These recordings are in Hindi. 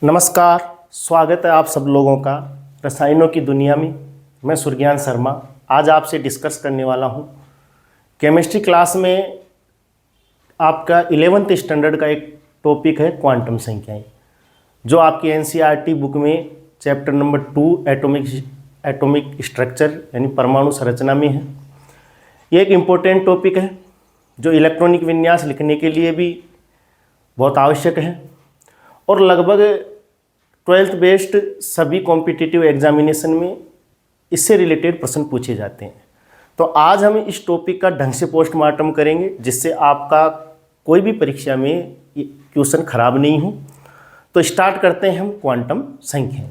नमस्कार, स्वागत है आप सब लोगों का रसायनों की दुनिया में। मैं सुरज्ञान शर्मा आज आपसे डिस्कस करने वाला हूँ। केमिस्ट्री क्लास में आपका 11th स्टैंडर्ड का एक टॉपिक है क्वांटम संख्याएं, जो आपकी एनसीईआरटी बुक में चैप्टर नंबर 2 एटॉमिक स्ट्रक्चर यानी परमाणु संरचना में है। ये एक इम्पोर्टेंट टॉपिक है जो इलेक्ट्रॉनिक विन्यास लिखने के लिए भी बहुत आवश्यक है और लगभग 12th बेस्ड सभी कॉम्पिटिटिव एग्जामिनेशन में इससे रिलेटेड प्रश्न पूछे जाते हैं। तो आज हम इस टॉपिक का ढंग से पोस्टमार्टम करेंगे जिससे आपका कोई भी परीक्षा में क्वेश्चन खराब नहीं हो। तो स्टार्ट करते हैं हम क्वांटम संख्याएं।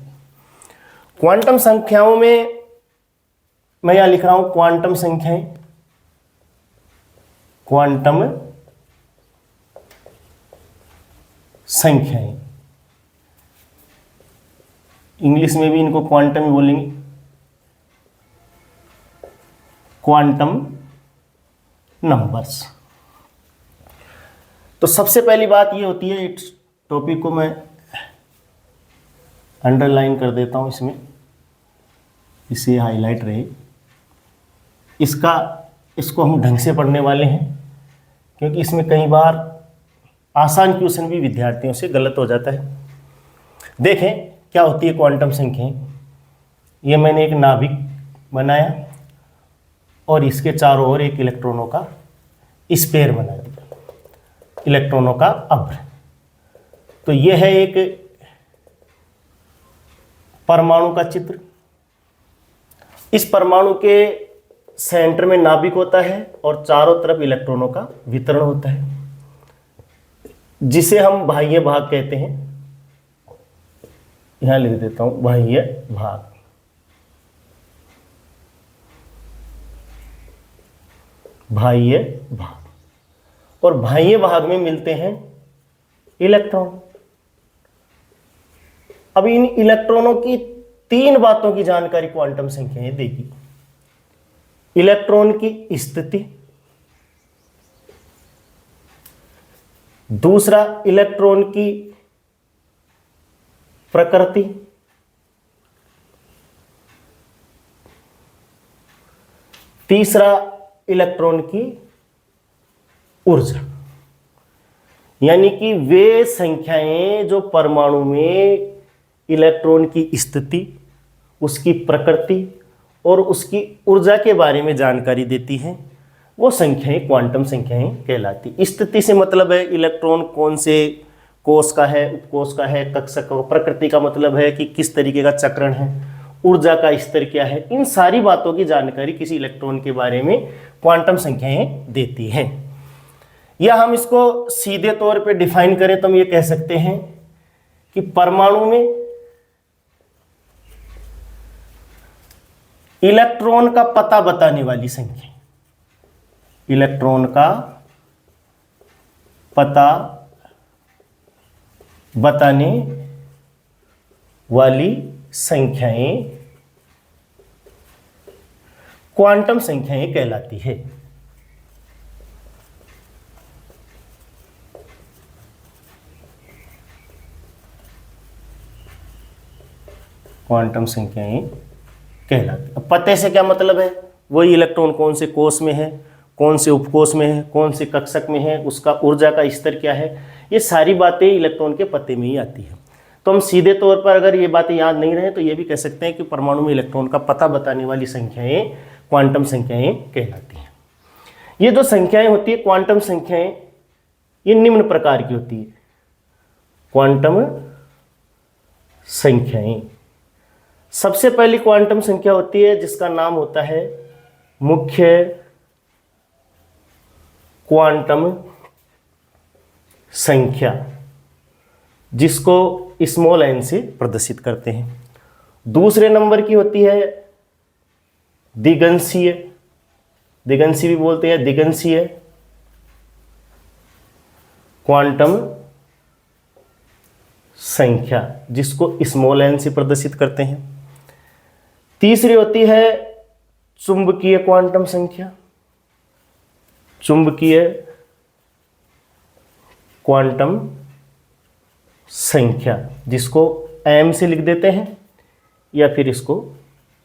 क्वांटम संख्याओं में मैं यहाँ लिख रहा हूँ क्वांटम संख्याएं, क्वांटम संख्याएं। इंग्लिश में भी इनको क्वांटम ही बोलेंगे, क्वांटम नंबर्स। तो सबसे पहली बात ये होती है, इस टॉपिक को मैं अंडरलाइन कर देता हूं इसमें, इसे हाईलाइट रहे। इसको हम ढंग से पढ़ने वाले हैं क्योंकि इसमें कई बार आसान क्वेश्चन भी विद्यार्थियों से गलत हो जाता है। देखें क्या होती है क्वांटम संख्याएं। ये मैंने एक नाभिक बनाया और इसके चारों ओर एक इलेक्ट्रॉनों का स्पेयर बना दिया, इलेक्ट्रॉनों का अभ्र। तो यह है एक परमाणु का चित्र। इस परमाणु के सेंटर में नाभिक होता है और चारों तरफ इलेक्ट्रॉनों का वितरण होता है, जिसे हम बाह्य भाग कहते हैं। यहां लिख देता हूं बाह्य भाग। बाह्य भाग, और बाह्य भाग में मिलते हैं इलेक्ट्रॉन। अब इन इलेक्ट्रॉनों की 3 बातों की जानकारी क्वांटम संख्याएं देगी। इलेक्ट्रॉन की स्थिति, दूसरा इलेक्ट्रॉन की प्रकृति, तीसरा इलेक्ट्रॉन की ऊर्जा। यानी कि वे संख्याएं जो परमाणु में इलेक्ट्रॉन की स्थिति, उसकी प्रकृति और उसकी ऊर्जा के बारे में जानकारी देती हैं, वो संख्याएं क्वांटम संख्याएं कहलाती। स्थिति से मतलब है इलेक्ट्रॉन कौन से कोष का है, उपकोष का है, कक्षक का। प्रकृति का मतलब है कि किस तरीके का चक्रण है, ऊर्जा का स्तर क्या है। इन सारी बातों की जानकारी किसी इलेक्ट्रॉन के बारे में क्वांटम संख्याएं देती हैं। या हम इसको सीधे तौर पे डिफाइन करें तो हम ये कह सकते हैं कि परमाणु में इलेक्ट्रॉन का पता बताने वाली संख्या, इलेक्ट्रॉन का पता बताने वाली संख्याएं क्वांटम संख्याएं कहलाती है। क्वांटम संख्याएं कहलाती। अब पते से क्या मतलब है, वही इलेक्ट्रॉन कौन से कोष में है, कौन से उपकोष में है, कौन से कक्षक में है, उसका ऊर्जा का स्तर क्या है, ये सारी बातें इलेक्ट्रॉन के पते में ही आती है। तो हम सीधे तौर पर अगर ये बातें याद नहीं रहे तो ये भी कह सकते हैं कि परमाणु में इलेक्ट्रॉन का पता बताने वाली संख्याएं क्वांटम संख्याएं कहलाती हैं। ये जो संख्याएं होती है क्वांटम संख्याएं, ये निम्न प्रकार की होती है। क्वांटम संख्याएं, सबसे पहली क्वांटम संख्या होती है जिसका नाम होता है मुख्य क्वांटम संख्या, जिसको स्मॉल n से प्रदर्शित करते हैं। दूसरे नंबर की होती है दिगंशीय, दिगंशीय भी बोलते हैं, दिगंशीय क्वांटम संख्या, जिसको स्मॉल n से प्रदर्शित करते हैं। तीसरी होती है चुंबकीय क्वांटम संख्या, चुंबकीय क्वांटम संख्या, जिसको m से लिख देते हैं या फिर इसको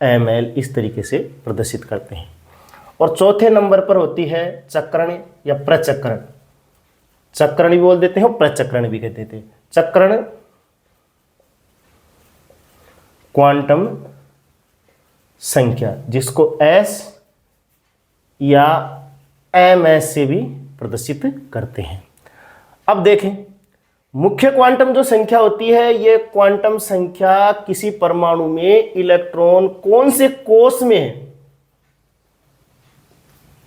ml इस तरीके से प्रदर्शित करते हैं। और चौथे नंबर पर होती है चक्रण या प्रचक्रण। चक्रण भी बोल देते हैं और प्रचक्रण भी कह देते हैं। चक्रण क्वांटम संख्या, जिसको s या ms से भी प्रदर्शित करते हैं। अब देखें, मुख्य क्वांटम जो संख्या होती है, ये क्वांटम संख्या किसी परमाणु में इलेक्ट्रॉन कौन से कोष में है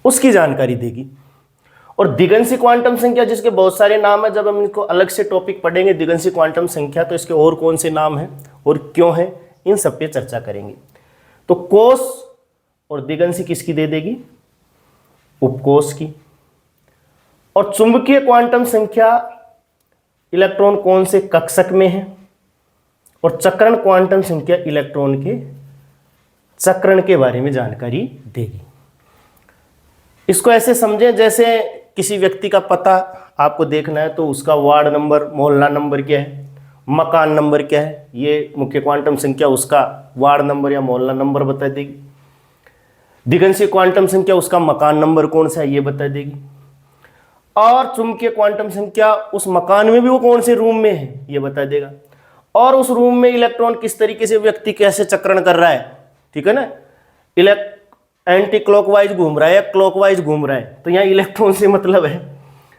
उसकी जानकारी देगी। और दिगंशी क्वांटम संख्या, जिसके बहुत सारे नाम है, जब हम इनको अलग से टॉपिक पढ़ेंगे दिगंशी क्वांटम संख्या, तो इसके और कौन से नाम हैं और क्यों है, इन सब पे चर्चा करेंगे। तो कोष और दिगंशी किसकी दे देगी, उपकोष की। और चुंबकीय क्वांटम संख्या, इलेक्ट्रॉन कौन से कक्षक में है। और चक्रण क्वांटम संख्या, इलेक्ट्रॉन के चक्रण के बारे में जानकारी देगी। इसको ऐसे समझें जैसे किसी व्यक्ति का पता आपको देखना है तो उसका वार्ड नंबर, मोहल्ला नंबर क्या है, मकान नंबर क्या है, ये मुख्य क्वांटम संख्या उसका वार्ड नंबर या मोहल्ला नंबर बता देगी। दिगंशी क्वांटम संख्या उसका मकान नंबर कौन सा है ये बता देगी। और चुंबकीय क्वांटम संख्या उस मकान में भी वो कौन से रूम में है ये बता देगा। और उस रूम में इलेक्ट्रॉन किस तरीके से, व्यक्ति कैसे चक्रण कर रहा है, ठीक है ना, एंटी क्लॉकवाइज घूम रहा है या क्लॉकवाइज घूम रहा है, तो यहाँ इलेक्ट्रॉन से मतलब है।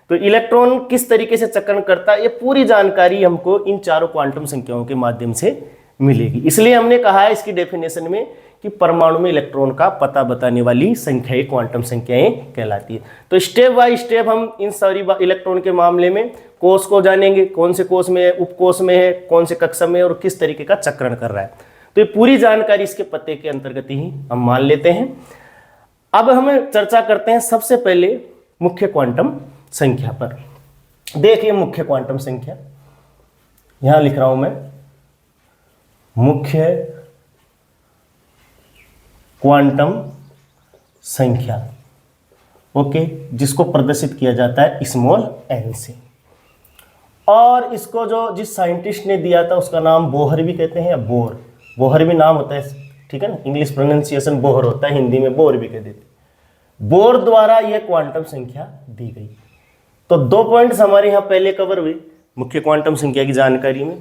तो इलेक्ट्रॉन किस तरीके से चक्रण करता है, ये पूरी जानकारी हमको इन चारों क्वांटम संख्याओं के माध्यम से मिलेगी। इसलिए हमने कहा है इसकी डेफिनेशन में कि परमाणु में इलेक्ट्रॉन का पता बताने वाली संख्याएं क्वांटम संख्याएं कहलाती है। तो स्टेप बाय स्टेप हम इन सारी इलेक्ट्रॉन के मामले में कोष को जानेंगे, कौन से कोष में है, उपकोष में है, कौन से कक्षा में है और किस तरीके का चक्रण कर रहा है। तो ये पूरी जानकारी इसके पते के अंतर्गत ही हम मान लेते हैं। अब हम चर्चा करते हैं सबसे पहले मुख्य क्वांटम संख्या पर। देखिए मुख्य क्वांटम संख्या, यहां लिख रहा हूं मैं, मुख्य क्वांटम संख्या, ओके, जिसको प्रदर्शित किया जाता है स्मॉल n से। और इसको जो जिस साइंटिस्ट ने दिया था उसका नाम बोहर भी कहते हैं या बोर, बोहर भी नाम होता है, ठीक है ना, इंग्लिश प्रोनाउंसिएशन बोहर होता है, हिंदी में बोर भी कह देते। बोर द्वारा यह क्वांटम संख्या दी गई। तो 2 पॉइंट्स हमारे यहाँ पहले कवर हुए मुख्य क्वांटम संख्या की जानकारी में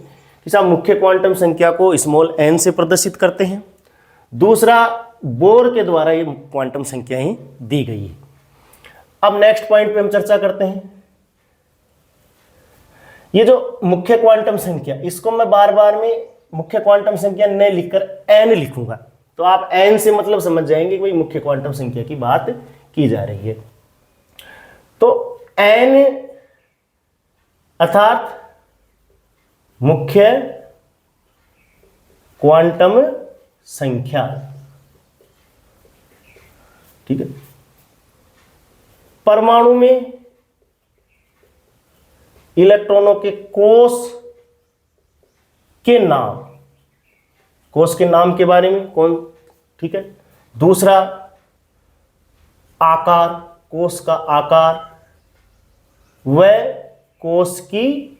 कि साहब मुख्य क्वांटम संख्या को स्मॉल n से प्रदर्शित करते हैं। दूसरा, बोर के द्वारा ये क्वांटम संख्याएं दी गई है। अब नेक्स्ट पॉइंट पे हम चर्चा करते हैं। ये जो मुख्य क्वांटम संख्या, इसको मैं बार बार में मुख्य क्वांटम संख्या नहीं लिखकर n लिखूंगा, तो आप n से मतलब समझ जाएंगे कि भाई मुख्य क्वांटम संख्या की बात की जा रही है। तो n अर्थात मुख्य क्वांटम संख्या, ठीक है। परमाणु में इलेक्ट्रॉनों के कोष के नाम, कोष के नाम के बारे में कौन, ठीक है। दूसरा, आकार, कोष का आकार, वह कोष की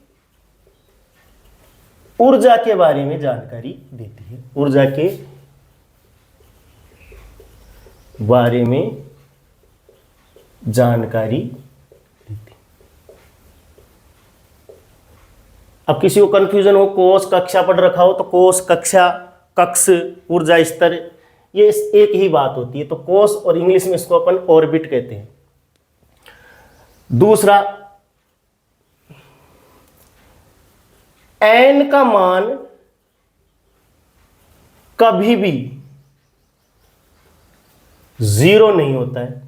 ऊर्जा के बारे में जानकारी देती है, ऊर्जा के बारे में जानकारी देती है। अब किसी को कंफ्यूजन हो, कोष कक्षा पढ़ रखा हो तो कोष, कक्षा, कक्ष, ऊर्जा स्तर, ये एक ही बात होती है। तो कोष और इंग्लिश में इसको अपन ऑर्बिट कहते हैं। दूसरा, n का मान कभी भी 0 नहीं होता है,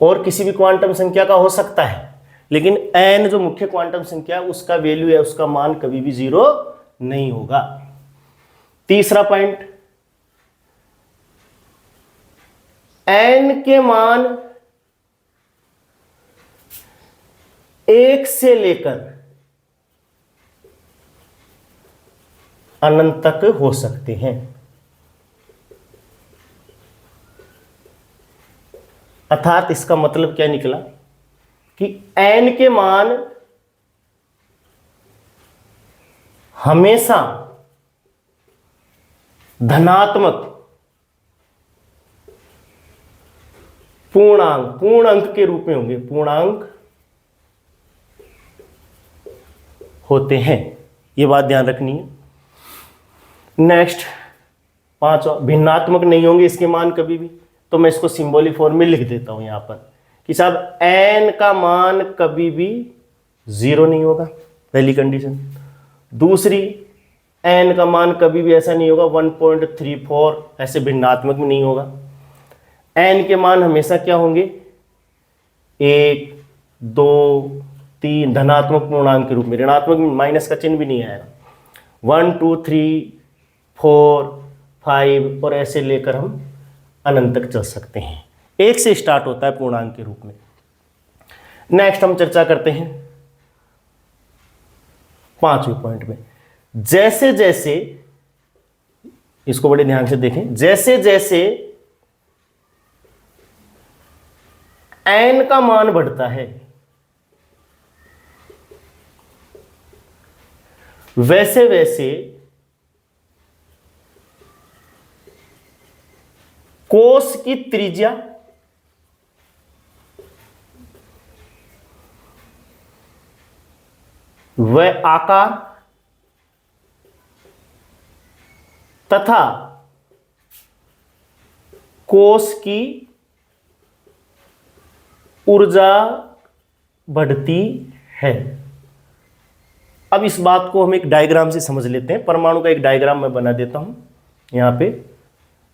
और किसी भी क्वांटम संख्या का हो सकता है, लेकिन n जो मुख्य क्वांटम संख्या है उसका वैल्यू है, उसका मान कभी भी 0 नहीं होगा। तीसरा पॉइंट, n के मान 1 से लेकर अनंत तक हो सकते हैं। अर्थात इसका मतलब क्या निकला कि n के मान हमेशा धनात्मक पूर्ण अंक के रूप में होंगे, पूर्णांक होते हैं, ये बात ध्यान रखनी है। नेक्स्ट 5, भिन्नात्मक नहीं होंगे इसके मान कभी भी, तो मैं इसको सिंबॉलिक फॉर्म में लिख देता हूं यहां पर कि साहब n का मान कभी भी 0 नहीं होगा, पहली कंडीशन। दूसरी, n का मान कभी भी ऐसा नहीं होगा 1.34, ऐसे भिन्नात्मक में नहीं होगा। n के मान हमेशा क्या होंगे, 1, 2, 3 धनात्मक पूर्णांक के रूप में, ऋणात्मक में माइनस का चिन्ह भी नहीं आएगा। 1, 2, 3, 4, 5 और ऐसे लेकर हम अनंत तक चल सकते हैं। 1 से स्टार्ट होता है पूर्णांक के रूप में। नेक्स्ट हम चर्चा करते हैं 5वें पॉइंट में। जैसे जैसे, इसको बड़े ध्यान से देखें, जैसे जैसे n का मान बढ़ता है वैसे वैसे कोष की त्रिज्या व आकार तथा कोष की ऊर्जा बढ़ती है। अब इस बात को हम एक डायग्राम से समझ लेते हैं। परमाणु का एक डायग्राम मैं बना देता हूं यहां पे,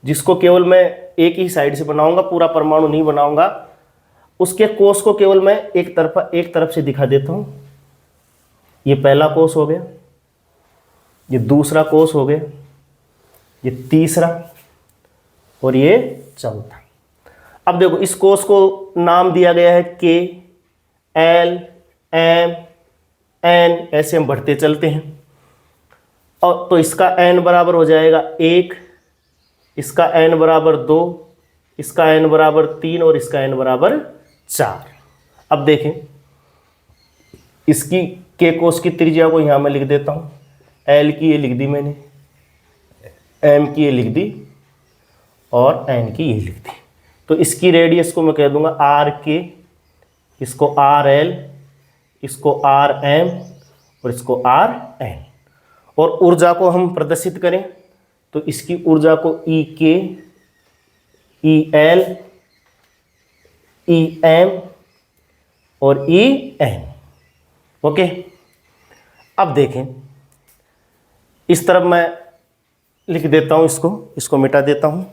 जिसको केवल मैं एक ही साइड से बनाऊंगा, पूरा परमाणु नहीं बनाऊंगा। उसके कोष को केवल मैं एक तरफ से दिखा देता हूं। ये पहला कोष हो गया, ये दूसरा कोष हो गया, ये तीसरा और ये चौथा। अब देखो इस कोष को नाम दिया गया है K, L, M, N, ऐसे हम बढ़ते चलते हैं। और तो इसका n बराबर हो जाएगा 1, इसका n बराबर 2, इसका n बराबर 3 और इसका n बराबर 4। अब देखें, इसकी K कोष की त्रिज्या को यहां मैं लिख देता हूं। L की ये लिख दी मैंने, M की ये लिख दी और N की ये लिख दी। तो इसकी रेडियस को मैं कह दूंगा RK, इसको RL, इसको RM और इसको RN। और ऊर्जा को हम प्रदर्शित करें तो इसकी ऊर्जा को EK, EL, EM और EN। ओके, अब देखें, इस तरफ मैं लिख देता हूं, इसको मिटा देता हूं।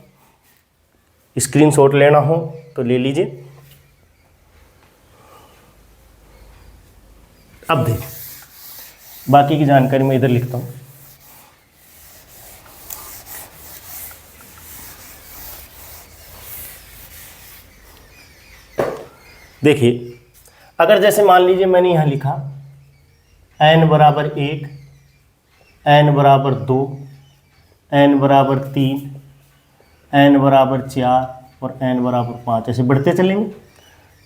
स्क्रीनशॉट लेना हो तो ले लीजिए। अब देखें, बाकी की जानकारी मैं इधर लिखता हूं। देखिए, अगर जैसे मान लीजिए मैंने यहां लिखा n बराबर 1, n बराबर 2, n बराबर 3, n बराबर 4 और n बराबर 5, ऐसे बढ़ते चलेंगे।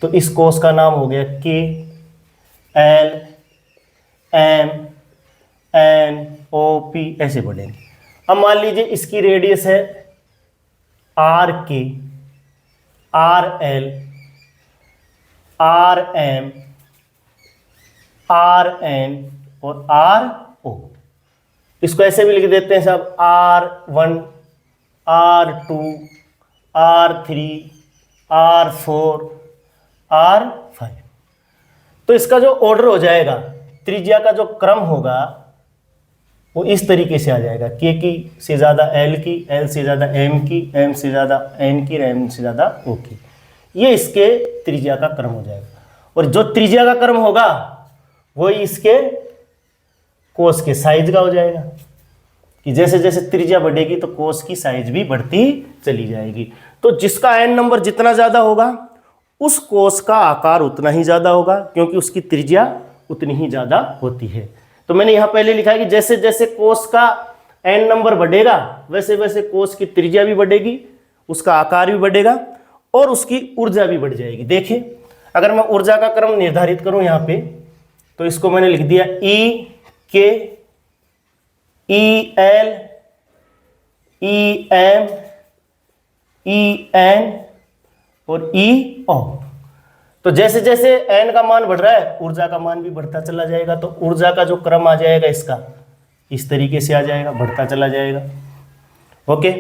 तो इस कोष का नाम हो गया K, L, M, N, O, P, ऐसे बढ़ेंगे। अब मान लीजिए इसकी रेडियस है RK, RL, RM, RN और RO। इसको ऐसे भी लिख देते हैं सब, R1, R2, R3, R4, R5। तो इसका जो ऑर्डर हो जाएगा, त्रिज्या का जो क्रम होगा वो इस तरीके से आ जाएगा, K की से ज़्यादा L की, L से ज़्यादा M की, M से ज़्यादा N की, M से ज़्यादा O की। ये इसके त्रिज्या का क्रम हो जाएगा। और जो त्रिज्या का क्रम होगा वही इसके कोष के साइज का हो जाएगा, कि जैसे जैसे त्रिज्या बढ़ेगी तो कोष की साइज भी बढ़ती चली जाएगी। तो जिसका n नंबर जितना ज़्यादा होगा उस कोष का आकार उतना ही ज़्यादा होगा, क्योंकि उसकी त्रिज्या उतनी ही ज़्यादा होती है। तो मैंने यहाँ पहले लिखा है कि जैसे जैसे कोष का n नंबर बढ़ेगा वैसे वैसे कोष की त्रिज्या भी बढ़ेगी, उसका आकार भी बढ़ेगा और उसकी ऊर्जा भी बढ़ जाएगी। देखिए, अगर मैं ऊर्जा का क्रम निर्धारित करूं यहाँ पे, तो इसको मैंने लिख दिया E, K, E L, E M, E N और ई ओ। तो जैसे जैसे एन का मान बढ़ रहा है ऊर्जा का मान भी बढ़ता चला जाएगा। तो ऊर्जा का जो क्रम आ जाएगा इसका इस तरीके से आ जाएगा, बढ़ता चला जाएगा। ओके,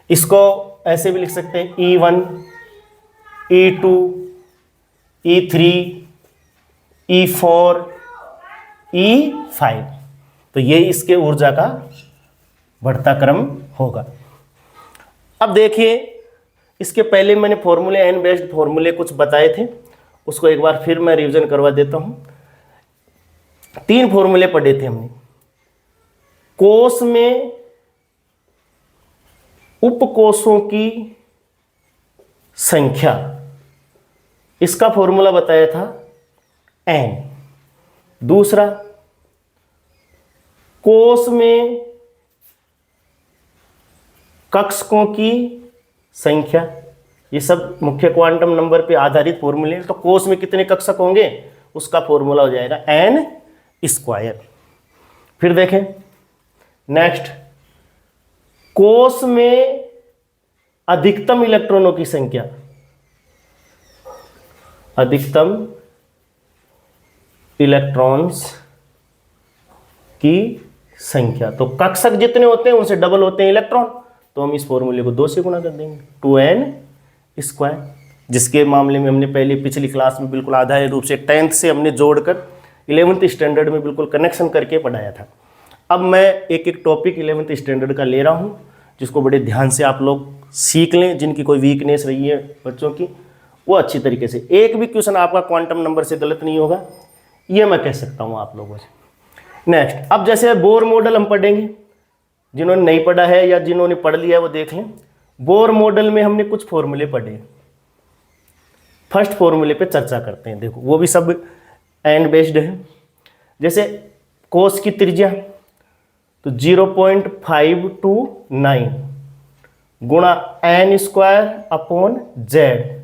इसको ऐसे भी लिख सकते हैं E1, E2, E3, E4, E5। तो ये इसके ऊर्जा का बढ़ता क्रम होगा। अब देखिए, इसके पहले मैंने फॉर्मूले एन बेस्ड फॉर्मूले कुछ बताए थे, उसको एक बार फिर मैं रिवीजन करवा देता हूं। 3 फॉर्मूले पढ़े थे हमने। कोश में उपकोषों की संख्या, इसका फॉर्मूला बताया था एन। दूसरा, कोश में कक्षकों की संख्या, ये सब मुख्य क्वांटम नंबर पे आधारित फॉर्मूले हैं। तो कोश में कितने कक्षक होंगे उसका फॉर्मूला हो जाएगा एन स्क्वायर। फिर देखें नेक्स्ट, कोश में अधिकतम इलेक्ट्रॉनों की संख्या, अधिकतम इलेक्ट्रॉन्स की संख्या। तो कक्षक जितने होते हैं उनसे डबल होते हैं इलेक्ट्रॉन, तो हम इस फॉर्मूले को 2 से गुणा कर देंगे 2n स्क्वायर, जिसके मामले में हमने पहले पिछली क्लास में बिल्कुल आधार रूप से 10th से हमने जोड़कर 11th स्टैंडर्ड में बिल्कुल कनेक्शन करके पढ़ाया था। अब मैं एक एक टॉपिक 11th स्टैंडर्ड का ले रहा हूँ, जिसको बड़े ध्यान से आप लोग सीख लें। जिनकी कोई वीकनेस रही है बच्चों की, वो अच्छी तरीके से, एक भी क्वेश्चन आपका क्वांटम नंबर से गलत नहीं होगा, ये मैं कह सकता हूँ आप लोगों से। नेक्स्ट, अब जैसे बोर मॉडल हम पढ़ेंगे, जिन्होंने नहीं पढ़ा है या जिन्होंने पढ़ लिया है वो देख लें। बोर मॉडल में हमने कुछ फॉर्मूले पढ़े, फर्स्ट फॉर्मूले पे चर्चा करते हैं। देखो वो भी सब एन बेस्ड है। जैसे कोश की त्रिज्या तो 0.529 गुणा n square upon Z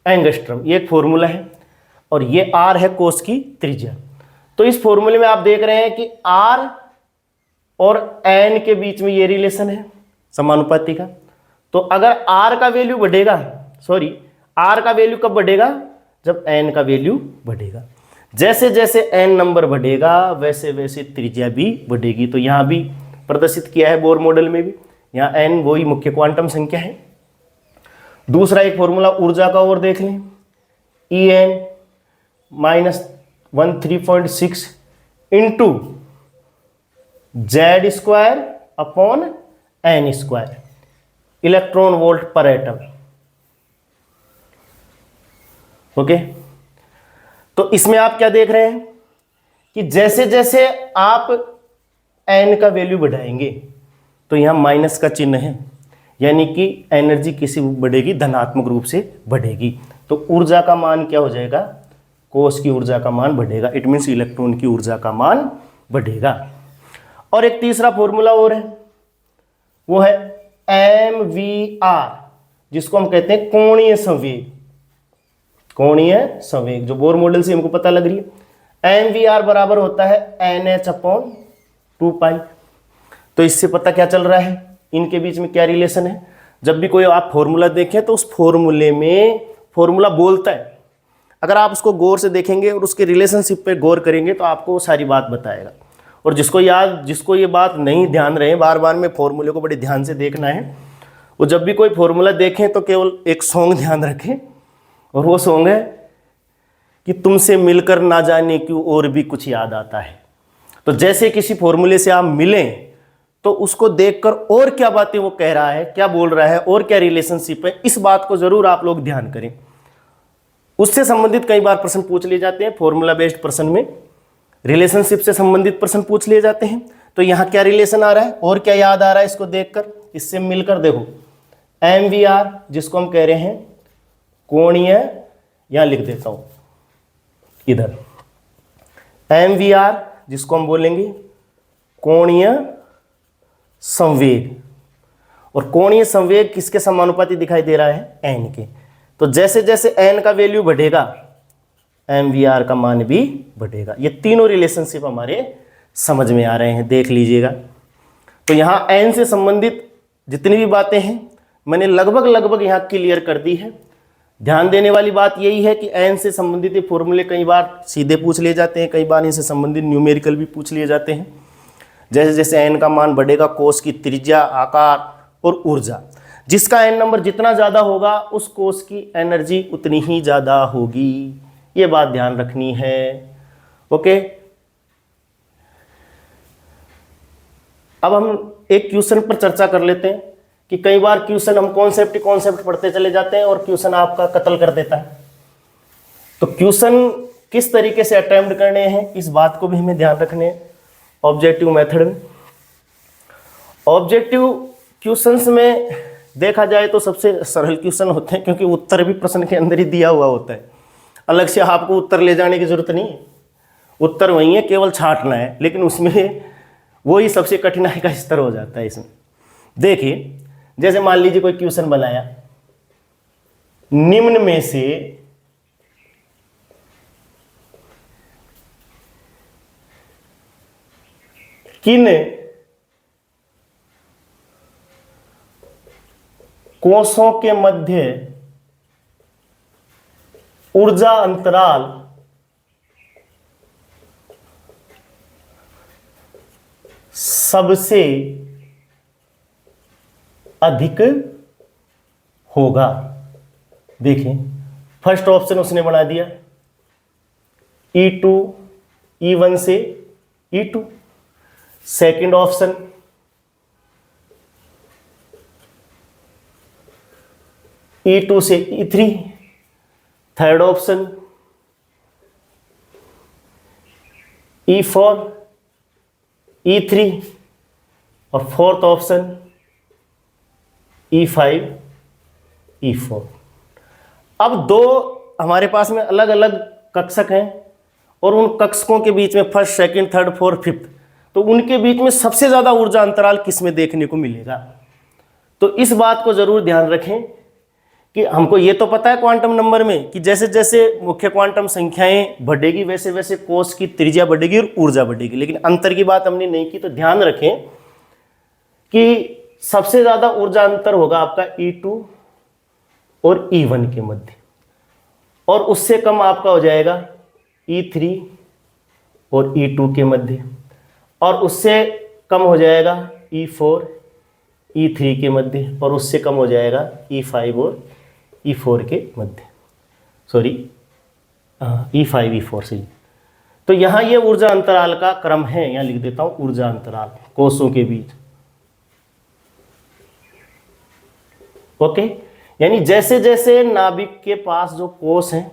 angstrom, ये एक फॉर्मूला है, और ये आर है कोश की त्रिज्या। तो इस फॉर्मूले में आप देख रहे हैं कि आर और एन के बीच में ये रिलेशन है समानुपाती का। तो अगर आर का वैल्यू बढ़ेगा, आर का वैल्यू कब बढ़ेगा, जब एन का वैल्यू बढ़ेगा। जैसे जैसे एन नंबर बढ़ेगा वैसे वैसे त्रिज्या भी बढ़ेगी। तो यहां भी प्रदर्शित किया है बोर मॉडल में भी, यहां एन वही मुख्य क्वांटम संख्या है। दूसरा एक फॉर्मूला ऊर्जा का और देख लें, En -13.6 into Z square upon n square, electron volt पर एटम। ओके, तो इसमें आप क्या देख रहे हैं कि जैसे जैसे आप एन का वैल्यू बढ़ाएंगे तो यहां माइनस का चिन्ह है, यानी कि एनर्जी किसी बढ़ेगी, धनात्मक रूप से बढ़ेगी। तो ऊर्जा का मान क्या हो जाएगा, कोश की ऊर्जा का मान बढ़ेगा। इट मीन्स इलेक्ट्रॉन की ऊर्जा का मान बढ़ेगा। और एक तीसरा फॉर्मूला और है, वो है MVR, जिसको हम कहते हैं कोणीय संवेग। कोणीय संवेग जो बोर मॉडल से हमको पता लग रही है, MVR बराबर होता है NH/2π। तो इससे पता क्या चल रहा है, इनके बीच में क्या रिलेशन है। जब भी कोई आप फॉर्मूला देखें तो उस फॉर्मूले में फॉर्मूला बोलता है, अगर आप उसको गौर से देखेंगे और उसके रिलेशनशिप पे गौर करेंगे तो आपको वो सारी बात बताएगा। और जिसको ये बात नहीं ध्यान रहे, बार बार में फॉर्मूले को बड़े ध्यान से देखना है, वो जब भी कोई फॉर्मूला देखें तो केवल एक सॉन्ग ध्यान रखें, और वो सॉन्ग है कि तुमसे मिलकर ना जाने क्यों और भी कुछ याद आता है। तो जैसे किसी फॉर्मूले से आप मिलें तो उसको देखकर और क्या बातें वो कह रहा है, क्या बोल रहा है, और क्या रिलेशनशिप है, इस बात को जरूर आप लोग ध्यान करें। उससे संबंधित कई बार प्रश्न पूछ लिए जाते हैं। फॉर्मूला बेस्ड प्रश्न में रिलेशनशिप से संबंधित प्रश्न पूछ लिए जाते हैं। तो यहाँ क्या रिलेशन आ रहा है और क्या याद आ रहा है, इसको देखकर, इससे मिलकर देखो। MVR जिसको हम कह रहे हैं कोणीय, यहां लिख देता हूं इधर, MVR जिसको हम बोलेंगे कोणीय संवेग। और कोणीय संवेग किसके समानुपाती दिखाई दे रहा है, n के। तो जैसे जैसे n का वैल्यू बढ़ेगा MVR का मान भी बढ़ेगा। ये तीनों रिलेशनशिप हमारे समझ में आ रहे हैं, देख लीजिएगा। तो यहाँ n से संबंधित जितनी भी बातें हैं मैंने लगभग यहाँ क्लियर कर दी है। ध्यान देने वाली बात यही है कि n से संबंधित ये फॉर्मूले कई बार सीधे पूछ लिए जाते हैं, कई बार इनसे संबंधित न्यूमेरिकल भी पूछ लिए जाते हैं। जैसे जैसे n का मान बढ़ेगा, कोष की त्रिज्या, आकार और ऊर्जा, जिसका n नंबर जितना ज़्यादा होगा उस कोष की एनर्जी उतनी ही ज़्यादा होगी। ये बात ध्यान रखनी है। ओके, अब हम एक क्वेश्चन पर चर्चा कर लेते हैं कि कई बार क्वेश्चन हम कॉन्सेप्ट पढ़ते चले जाते हैं और क्वेश्चन आपका कत्ल कर देता है। तो क्वेश्चन किस तरीके से अटेम्प्ट करने हैं इस बात को भी हमें ध्यान रखने हैं। ऑब्जेक्टिव मेथड में, ऑब्जेक्टिव क्वेश्चंस में देखा जाए तो सबसे सरल क्वेश्चन होते हैं, क्योंकि उत्तर भी प्रश्न के अंदर ही दिया हुआ होता है। अलग से आपको उत्तर ले जाने की जरूरत नहीं है, उत्तर वही है, केवल छांटना है। लेकिन उसमें वही सबसे कठिनाई का स्तर हो जाता है। इसमें देखिए, जैसे मान लीजिए कोई क्वेश्चन बनाया, निम्न में से किन कोषों के मध्य ऊर्जा अंतराल सबसे अधिक होगा। देखिए, फर्स्ट ऑप्शन उसने बना दिया E2 E1 से E2, सेकंड ऑप्शन E2 से E3, third option E4 E3 और फोर्थ ऑप्शन E5 E4। अब दो हमारे पास में अलग अलग कक्षक हैं और उन कक्षकों के बीच में first, second, third, fourth, fifth, तो उनके बीच में सबसे ज़्यादा ऊर्जा अंतराल किस में देखने को मिलेगा। तो इस बात को ज़रूर ध्यान रखें कि हमको ये तो पता है क्वांटम नंबर में कि जैसे जैसे मुख्य क्वांटम संख्याएं बढ़ेगी वैसे वैसे कोष की त्रिज्या बढ़ेगी और ऊर्जा बढ़ेगी, लेकिन अंतर की बात हमने नहीं की। तो ध्यान रखें कि सबसे ज़्यादा ऊर्जा अंतर होगा आपका E2 और E1 के मध्य, और उससे कम आपका हो जाएगा E3 और E2 के मध्य, और उससे कम हो जाएगा E4 E3 के मध्य, और उससे कम हो जाएगा E5 और E4 के मध्य, सॉरी E5 E4 से। तो यहाँ ये ऊर्जा अंतराल का क्रम है, यहाँ लिख देता हूँ ऊर्जा अंतराल कोषों के बीच। ओके, यानी जैसे जैसे नाभिक के पास जो कोष हैं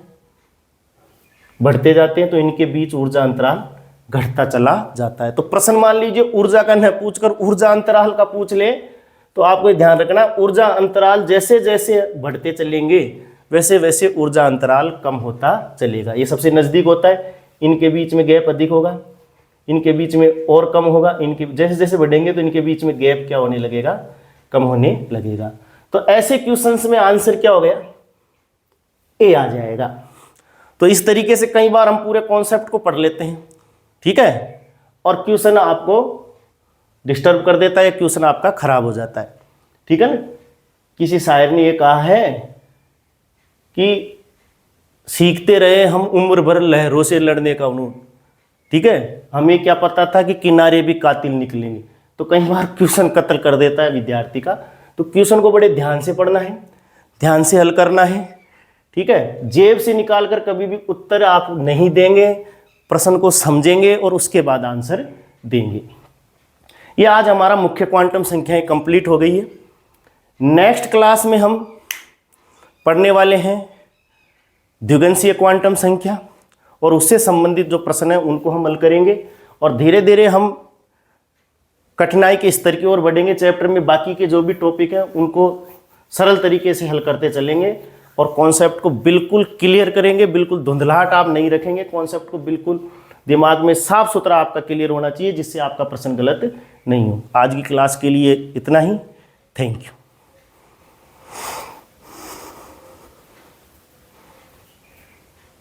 बढ़ते जाते हैं तो इनके बीच ऊर्जा अंतराल घटता चला जाता है। तो प्रश्न मान लीजिए ऊर्जा का न पूछकर ऊर्जा अंतराल का पूछ ले, तो आपको ध्यान रखना ऊर्जा अंतराल जैसे जैसे बढ़ते चलेंगे वैसे वैसे ऊर्जा अंतराल कम होता चलेगा। ये सबसे नज़दीक होता है, इनके बीच में गैप अधिक होगा, इनके बीच में और कम होगा, इनके जैसे जैसे बढ़ेंगे तो इनके बीच में गैप क्या होने लगेगा, कम होने लगेगा। तो ऐसे क्वेश्चंस में आंसर क्या हो गया, ए आ जाएगा। तो इस तरीके से कई बार हम पूरे कॉन्सेप्ट को पढ़ लेते हैं, ठीक है, और क्वेश्चन आपको डिस्टर्ब कर देता है, क्वेश्चन आपका खराब हो जाता है, ठीक है ना। किसी शायर ने ये कहा है कि सीखते रहे हम उम्र भर लहरों से लड़ने का उन्होंने, ठीक है, हमें क्या पता था कि किनारे भी कातिल निकलेंगे। तो कई बार क्वेश्चन कत्ल कर देता है विद्यार्थी का। तो क्वेश्चन को बड़े ध्यान से पढ़ना है, ध्यान से हल करना है, ठीक है। जेब से निकाल कर कभी भी उत्तर आप नहीं देंगे, प्रश्न को समझेंगे और उसके बाद आंसर देंगे। ये आज हमारा मुख्य क्वांटम संख्याएं कंप्लीट हो गई है। नेक्स्ट क्लास में हम पढ़ने वाले हैं द्विगुणीय क्वांटम संख्या, और उससे संबंधित जो प्रश्न हैं उनको हम हल करेंगे, और धीरे धीरे हम कठिनाई के स्तर की ओर बढ़ेंगे। चैप्टर में बाकी के जो भी टॉपिक हैं उनको सरल तरीके से हल करते चलेंगे और कॉन्सेप्ट को बिल्कुल क्लियर करेंगे। बिल्कुल धुंधलाहट आप नहीं रखेंगे, कॉन्सेप्ट को बिल्कुल दिमाग में साफ सुथरा आपका क्लियर होना चाहिए, जिससे आपका प्रश्न गलत नहीं हो। आज की क्लास के लिए इतना ही। Thank you.